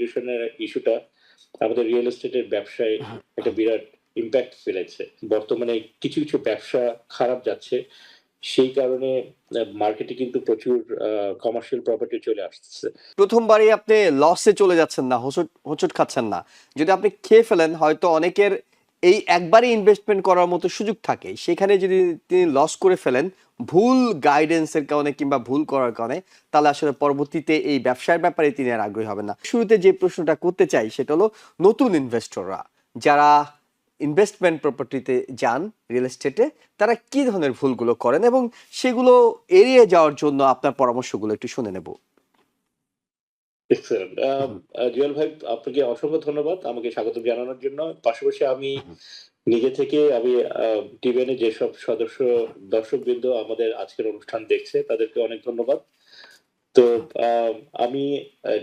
ইমিগ্রেশনের ইস্যুটা আমাদের রিয়েল এস্টেটের ব্যবসায় একটা বিরাট ইমপ্যাক্ট ফেলেছে। বর্তমানে কিছু, কিছু ব্যবসা খারাপ যাচ্ছে। সেই কারণে মার্কেটে কিন্তু প্রচুর কমার্শিয়াল প্রপার্টি চলে আসতেছে। প্রথমবারই আপনি লসে চলে যাচ্ছেন না, হোঁচট খাচ্ছেন না। যদি আপনি খেয়ে ফেলেন, হয়তো অনেকের এই একবারই ইনভেস্টমেন্ট করার মতো সুযোগ থাকে, সেখানে যদি তিনি লস করে ফেলেন ভুল গাইডেন্সের কারণে কিংবা ভুল করার কারণে, তাহলে আসলে পরবর্তীতে এই ব্যবসার ব্যাপারে তিনি আর আগ্রহী হবেন না। শুরুতে যে প্রশ্নটা করতে চাই সেটা হলো, নতুন ইনভেস্টররা যারা ইনভেস্টমেন্ট প্রপার্টিতে যান, রিয়েল এস্টেটে, তারা কি ধরনের ভুলগুলো করেন এবং সেগুলো এড়িয়ে যাওয়ার জন্য আপনার পরামর্শগুলো একটু শুনে নেব। এক্সেলেন্ট। জুয়েল ভাই, আপনাকে অসংখ্য ধন্যবাদ আমাকে স্বাগতম জানানোর জন্য। পাশাপাশি আমি নিজে থেকে টিভিএন এর যেসব দর্শকবৃন্দ আমাদের আজকের অনুষ্ঠান দেখছে তাদেরকে অনেক ধন্যবাদ। তো আমি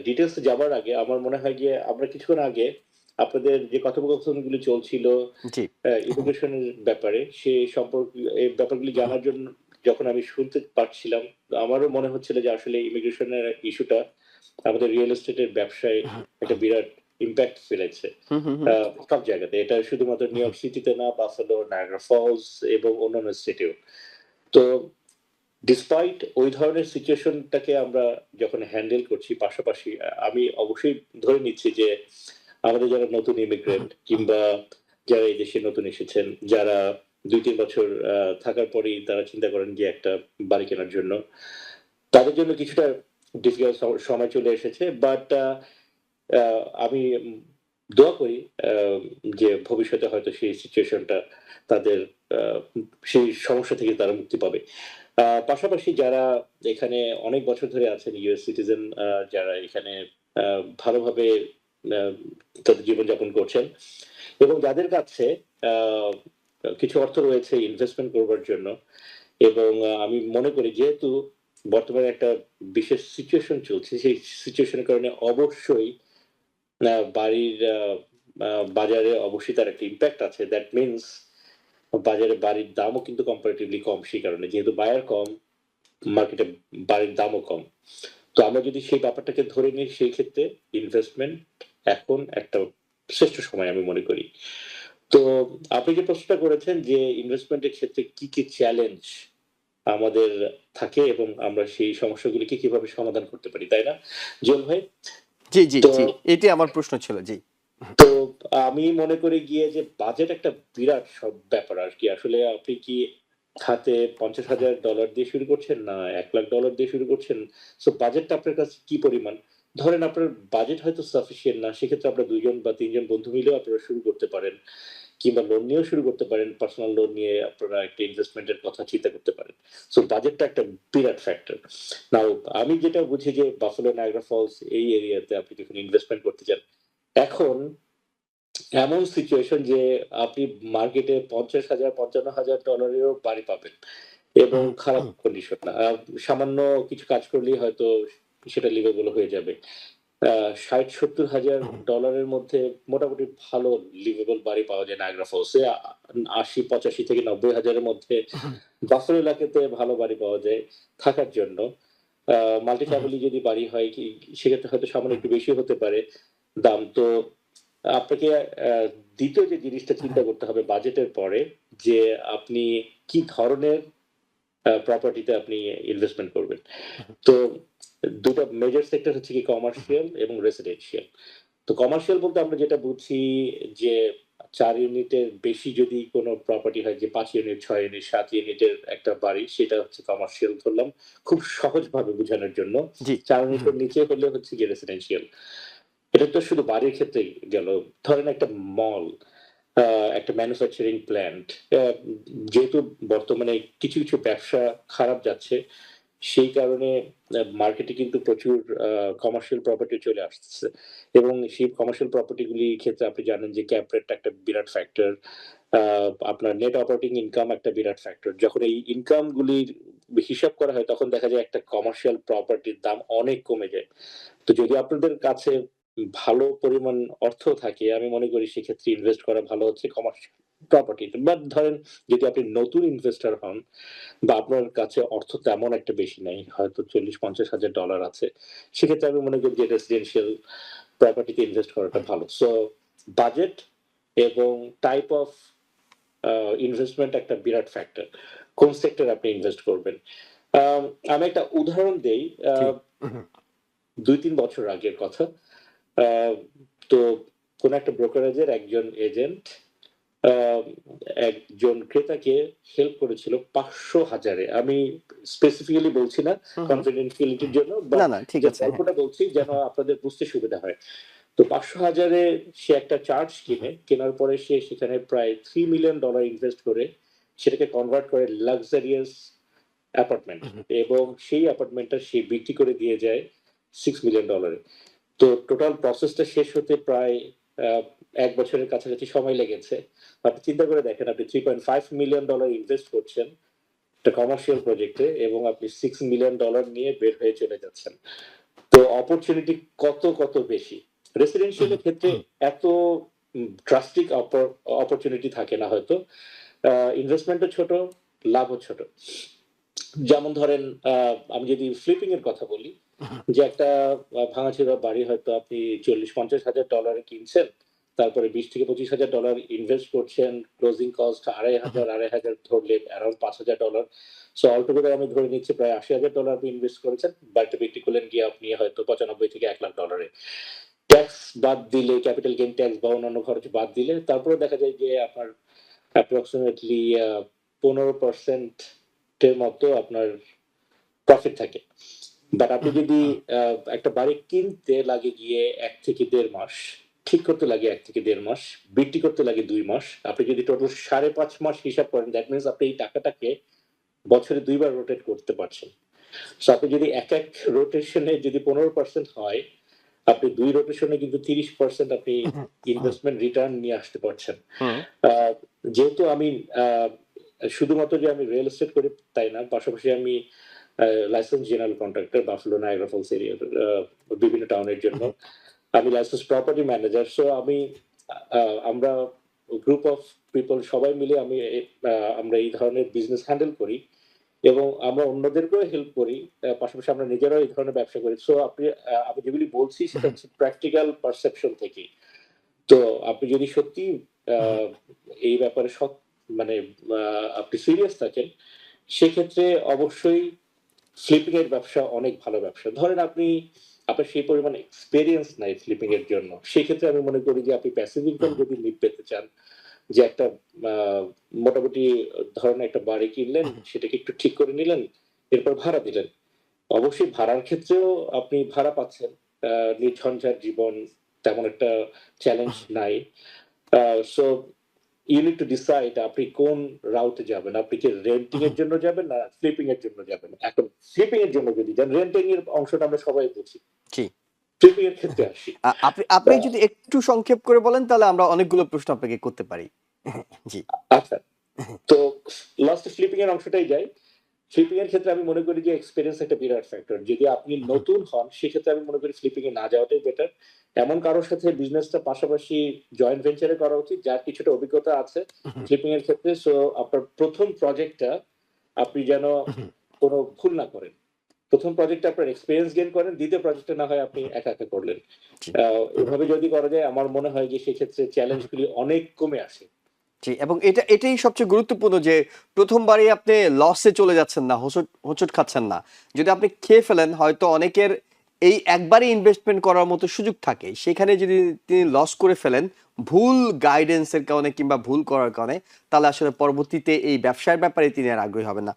ডিটেইলস এ যাবার আগে আমার মনে হয় যে আমরা কিছুক্ষণ আগে আপনাদের যে কথোপকথনগুলি চলছিল জি। ইমিগ্রেশনের ব্যাপারে এই ব্যাপারগুলি জানার জন্য যখন আমি শুনতে পাচ্ছিলাম, আমারও মনে হচ্ছিল যে আসলে ইমিগ্রেশনের ইস্যুটা আমাদের রিয়েল এস্টেটের ব্যবসায় একটা বিরাট ইমপ্যাক্ট ফেলেছে। সব জায়গাতে। এটা শুধুমাত্র নিউ ইয়র্ক সিটিতে না, বাফেলো, নায়াগ্রা ফলস এবং অন্যান্য স্টেটেও। তো ডিসপাইট ওই ধরনের সিচুয়েশনটাকে আমরা যখন হ্যান্ডেল করছি, পাশাপাশি আমি অবশ্যই ধরে নিচ্ছি যে আমাদের যারা নতুন ইমিগ্রেন্ট কিংবা যারা এই দেশে নতুন এসেছেন, যারা ২-৩ বছর থাকার পরেই তারা চিন্তা করেন যে একটা বাড়ি কেনার জন্য, তাদের জন্য কিছুটা ডিফিকাল্ট সময় চলে এসেছে। বাট আমি দোয়া করি আ যে ভবিষ্যতে হয়তো সেই সিচুয়েশনটা তাদের আ সেই সমস্যা থেকে তারা মুক্তি পাবে। পাশাপাশি যারা এখানে অনেক বছর ধরে আছেন, ইউএস সিটিজেন, যারা এখানে আ ভালোভাবে আ তাদের জীবনযাপন করছেন এবং যাদের কাছে আ কিছু অর্থ রয়েছে ইনভেস্টমেন্ট করবার জন্য, এবং আমি মনে করি যেহেতু বর্তমানে একটা বিশেষ সিচুয়েশন চলছে, সেই সিচুয়েশনের কারণে অবশ্যই বাড়ির আ বাজারে অবশ্যই তার একটা ইমপ্যাক্ট আছে। দ্যাট মিনস বাজারে বাড়ির দামও কিন্তু কম্পারেটিভলি কম, সেই কারণে। যেহেতু বায়ার কম, মার্কেটে বাড়ির দামও কম। তো আমরা যদি সেই ব্যাপারটাকে ধরে নিই, সেই ক্ষেত্রে ইনভেস্টমেন্ট এখন একটা শ্রেষ্ঠ সময় আমি মনে করি। তো আপনি যে প্রশ্নটা করেছেন যে ইনভেস্টমেন্টের ক্ষেত্রে কি, কি চ্যালেঞ্জ আমাদের থাকে এবং আমরা সেই সমস্যাগুলিকে কিভাবে সমাধান করতে পারি, তাই না? জুয়েল ভাই? জি, জি, তো জি। এটাই আমার প্রশ্ন ছিল। জি। তো আমি মনে করি গিয়ে যে বাজেট একটা বিরাট সব ব্যাপার আরকি। আসলে আপনি কি হাতে $৫০,০০০ দিয়ে শুরু করছেন না $১,০০,০০০ দিয়ে শুরু করছেন? সো বাজেটটা আপনার কাছে কি পরিমাণ? ধরেন আপনার বাজেট হয়তো সাফিসিয়েন্ট না। সেক্ষেত্রে আপনারা ২ জন বা ৩ জন বন্ধু মিলেও আপনারা শুরু করতে পারেন। কিংবা লোন নিয়েও শুরু করতে পারেন। পার্সোনাল লোন নিয়ে আপনারা একটা ইনভেস্টমেন্ট এর কথা চিন্তা করতে পারেন। সো বাজেটটা একটা বিরাট ফ্যাক্টর। নাও আমি যেটা বুঝি যে বাফেলো, নায়াগ্রা ফলস এই এরিয়াতে আপনি যখন ইনভেস্টমেন্ট করতে যান, এখন এমন সিচুয়েশন যে আপনি মার্কেটে $৫০,০০০, $৫৫,০০০ এরও বাড়ি পাবেন এবং খারাপ কন্ডিশন না। সামান্য কিছু কাজ করলেই হয়তো সেটা লিভেবল হয়ে যাবে। ৬০,০০০-৭০,০০০ এর মধ্যে মোটামুটি ভালো লিভেবল বাড়ি পাওয়া যায় নায়াগ্রা ফলসে। ৮০, ৮৫ থেকে ৯০,০০০ এর মধ্যে বাফেলো এলাকাতে ভালো বাড়ি পাওয়া যায় থাকার জন্য। আ মাল্টি ফ্যামিলি যদি বাড়ি হয় সেক্ষেত্রে হয়তো সামান্য একটু বেশি হতে পারে দাম। তো আপনাকে ২য় যে জিনিসটা চিন্তা করতে হবে বাজেটের পরে, যে আপনি কি ধরনের প্রপার্টিতে আপনি ইনভেস্টমেন্ট করবেন। তো ২ টা মেজর সেক্টর হচ্ছে কি কমার্শিয়াল এবং রেসিডেন্সিয়াল। তো কমার্শিয়াল বলতে আমরা যেটা বুঝি যে ৪ ইউনিটের বেশি যদি কোন প্রপার্টি হয়, যে ৫ ইউনিট, ৬ ইউনিট, ৭ ইউনিটের একটা বাড়ি, সেটা হচ্ছে কমার্শিয়াল ধরলাম। খুব সহজভাবে বোঝানোর জন্য। জি। ৪ ইউনিটের নিচে হলে হচ্ছে গিয়ে রেসিডেন্সিয়াল। এটা তো শুধু বাড়ির ক্ষেত্রেই গেল। ধরেন একটা মল, আ একটা ম্যানুফ্যাকচারিং প্ল্যান্ট। আ যেহেতু বর্তমানে কিছু, কিছু ব্যবসা খারাপ যাচ্ছে, সেই কারণে মার্কেটে কিন্তু প্রচুর কমার্শিয়াল প্রপার্টি চলে আসতেছে এবং সেই কমার্শিয়াল প্রপার্টি গুলির ক্ষেত্রে আপনি জানেন যে ক্যাপ রেটটা একটা বিরাট ফ্যাক্টর। আ আপনার নেট অপারেটিং ইনকাম একটা বিরাট ফ্যাক্টর। যখন এই ইনকাম গুলির হিসাব করা হয়, তখন দেখা যায় একটা কমার্শিয়াল প্রপার্টির দাম অনেক কমে যায়। তো যদি আপনাদের কাছে ভালো পরিমাণ অর্থ থাকে, আমি মনে করি সেক্ষেত্রে ইনভেস্ট করা ভালো হচ্ছে কমার্শিয়াল প্রপার্টিতে। বাট ধরেন যদি আপনি নতুন ইনভেস্টর হন বা আপনার কাছে অর্থ তেমন একটা বেশি নাই, হয়তো $৪০,০০০-৫০,০০০ আছে। সেক্ষেত্রে আমি মনে করি যে রেসিডেন্সিয়াল প্রপার্টিতে ইনভেস্ট করাটা ভালো। সো বাজেট এবং টাইপ অফ ইনভেস্টমেন্ট একটা বিরাট ফ্যাক্টর। কোন সেক্টরে আপনি ইনভেস্ট করবেন। আমি একটা উদাহরণ দেই। জি। ২-৩ বছর আগের কথা। আ তো কোন একটা ব্রোকারেজের একজন এজেন্ট আ একজন ক্রেতাকে হেল্প করেছিল ৫০০,০০০ এ। আমি স্পেসিফিক্যালি বলছি না হুম, হুম। কনফিডেন্সিয়ালিটির জন্য, বাট না, না, ঠিক যে আছে। হ্যাঁ। গল্পটা বলছি যেন আপনাদের বুঝতে সুবিধা হয়। তো ৫০০,০০০ এ সে একটা চার্জ কিনে, কেনার পরে সে সেখানে প্রায় $3 মিলিয়ন ইনভেস্ট করে সেটাকে কনভার্ট করে লাক্সারিয়াস অ্যাপার্টমেন্ট, এবং সেই অ্যাপার্টমেন্টটা সে বিক্রি করে দিয়ে যায় $6 মিলিয়ন এ। তো টোটাল প্রসেসটা শেষ হতে প্রায় আ ১ বছরের কাছাকাছি সময় লেগেছে। আপনি চিন্তা করে দেখেন, আপনি $3.5 মিলিয়ন ইনভেস্ট করছেন একটা কমার্শিয়াল প্রজেক্টে, এবং আপনি $6 মিলিয়ন নিয়ে বের হয়ে চলে যাচ্ছেন। তো অপরচুনিটি কত বেশি। রেসিডেন্সিয়াল এর ক্ষেত্রে এত ড্রাস্টিক অপরচুনিটি থাকে না হয়তো। আ ইনভেস্টমেন্টও ছোট, লাভও ছোট। যেমন ধরেন, আমি যদি ফ্লিপিং এর কথা বলি, যে একটা ভাঙাচোরা বাড়ি হয়তো আপনি $৪০,০০০-৫০,০০০ এ কিনছেন। তারপরে $২০,000-25,000 ইনভেস্ট করছেন। ক্লোজিং কস্ট ২,৫০০ ধরলে অ্যারাউন্ড $৫,০০০। সো অল টুগেদার আমি ধরে নিচ্ছি প্রায় $৮০,০০০ আপনি ইনভেস্ট করেছেন। বাড়িটা বিক্রি করলেন গিয়ে আপনি হয়তো $৯৫,০০০-১,০০,০০০ এ। ট্যাক্স বাদ দিলে, ক্যাপিটাল গেইন ট্যাক্স বা অন্যান্য খরচ বাদ দিলে তারপরেও দেখা যায় যে আপনার অ্যাপ্রক্সিমেটলি ১৫% এর মতো আপনার প্রফিট থাকে। বাট আপনি যদি আ একটা বাড়ি কিনতে লাগে গিয়ে ১ থেকে ১.৫ মাস, ঠিক করতে লাগে ১ থেকে ১.৫ মাস, বিক্রি করতে লাগে ২ মাস। আপনি যদি টোটাল ৫.৫ মাস হিসাব করেন, দ্যাট মিনস আপনি এই টাকাটাকে বছরে ২ বার রোটেট করতে পারছেন। সো আপনি যদি এক রোটেশনে যদি ১৫% হয়, আপনি ২ রোটেশনে কিন্তু ৩০% আপনি ইনভেস্টমেন্ট রিটার্ন নিয়ে আসতে পারছেন। হুম। আ যেহেতু আমি আ শুধুমাত্র যে আমি রিয়েল এস্টেট করি তাই না। পাশাপাশি আমি license general contractor Buffalo, Niagara Falls এরিয়ার বিভিন্ন টাউনের জন্য। আমি লাইসেন্স প্রপার্টি ম্যানেজার। সো আমি আ আমরা গ্রুপ অফ পিপল সবাই মিলে আমরা এই ধরনের বিজনেস হ্যান্ডেল করি, এবং আমরা অন্যদেরকেও হেল্প করি। পাশাপাশি আমরা নিজেরাও এই ধরনের ব্যবসা করি। সো আমি যেগুলি বলছি সেটা হচ্ছে প্র্যাকটিক্যাল পারসেপশন থেকেই। তো আপনি যদি সত্যি আ এই ব্যাপারে মানে আ আপনি সিরিয়াস থাকেন, সেক্ষেত্রে অবশ্যই ফ্লিপিং এর ব্যবসা অনেক ভালো ব্যবসা। ধরেন আপনার সেই পরিমাণ এক্সপেরিয়েন্স নাই ফ্লিপিং এর জন্য। সেক্ষেত্রে আমি মনে করি যে আপনি প্যাসিভ ইনকাম যদি পেতে চান, যে একটা আ মোটামুটি ধরেন একটা বাড়ি কিনলেন, সেটাকে একটু ঠিক করে নিলেন, এরপর ভাড়া দিলেন। অবশ্যই ভাড়ার ক্ষেত্রেও আপনি ভাড়া পাচ্ছেন। আ নির্ঝঞ্ঝাট জীবন, তেমন একটা চ্যালেঞ্জ নাই। Uh so you need to decide আপনি কোন রাউটে যাবেন। আপনি কি রেন্টিং এর জন্য যাবেন না ফ্লিপিং এর জন্য যাবেন। এখন ফ্লিপিং এর জন্য যদি যান, রেন্টিং এর অংশটা আমরা সবাই বুঝি। জি। ফ্লিপিং এর ক্ষেত্রে আসি। আপনি আ যদি একটু সংক্ষেপ করে বলেন তাহলে আমরা অনেকগুলো প্রশ্ন আপনাকে করতে পারি। জি। আচ্ছা। তো লাস্টে ফ্লিপিং এর অংশটাই যাই। ফ্লিপিং এর ক্ষেত্রে আমি মনে করি যে এক্সপেরিয়েন্স একটা বিরাট ফ্যাক্টর। যদি আপনি নতুন হন, সেক্ষেত্রে আমি মনে করি ফ্লিপিং এ না যাওয়াটাই বেটার। এমন কারো সাথে বিজনেসটা পাশাপাশি জয়েন্ট ভেঞ্চার এ করা উচিত যার কিছুটা অভিজ্ঞতা আছে ফ্লিপিং এর ক্ষেত্রে। সো আপনার ১ম প্রজেক্টটা আপনি যেন কোন ভুল না করেন। ১ম প্রজেক্টে আপনার এক্সপেরিয়েন্স গেইন করেন, ২য় প্রজেক্টে না হয় আপনি একা করলেন। জি। এভাবে যদি করা যায় আমার মনে হয় যে সেক্ষেত্রে চ্যালেঞ্জ গুলি অনেক কমে আসে। জি, এবং এটাই সবচেয়ে গুরুত্বপূর্ণ যে ১ম বারেই আপনি লসে চলে যাচ্ছেন না, হোঁচট খাচ্ছেন না। যদি আপনি খেয়ে ফেলেন হয়তো অনেকের এই একবারই ইনভেস্টমেন্ট করার মতো সুযোগ থাকে। সেখানে যদি তিনি লস করে ফেলেন ভুল গাইডেন্স এর কারণে কিংবা ভুল করার কারণে, তাহলে আসলে পরবর্তীতে এই ব্যবসার ব্যাপারে তিনি আর আগ্রহী হবেন না।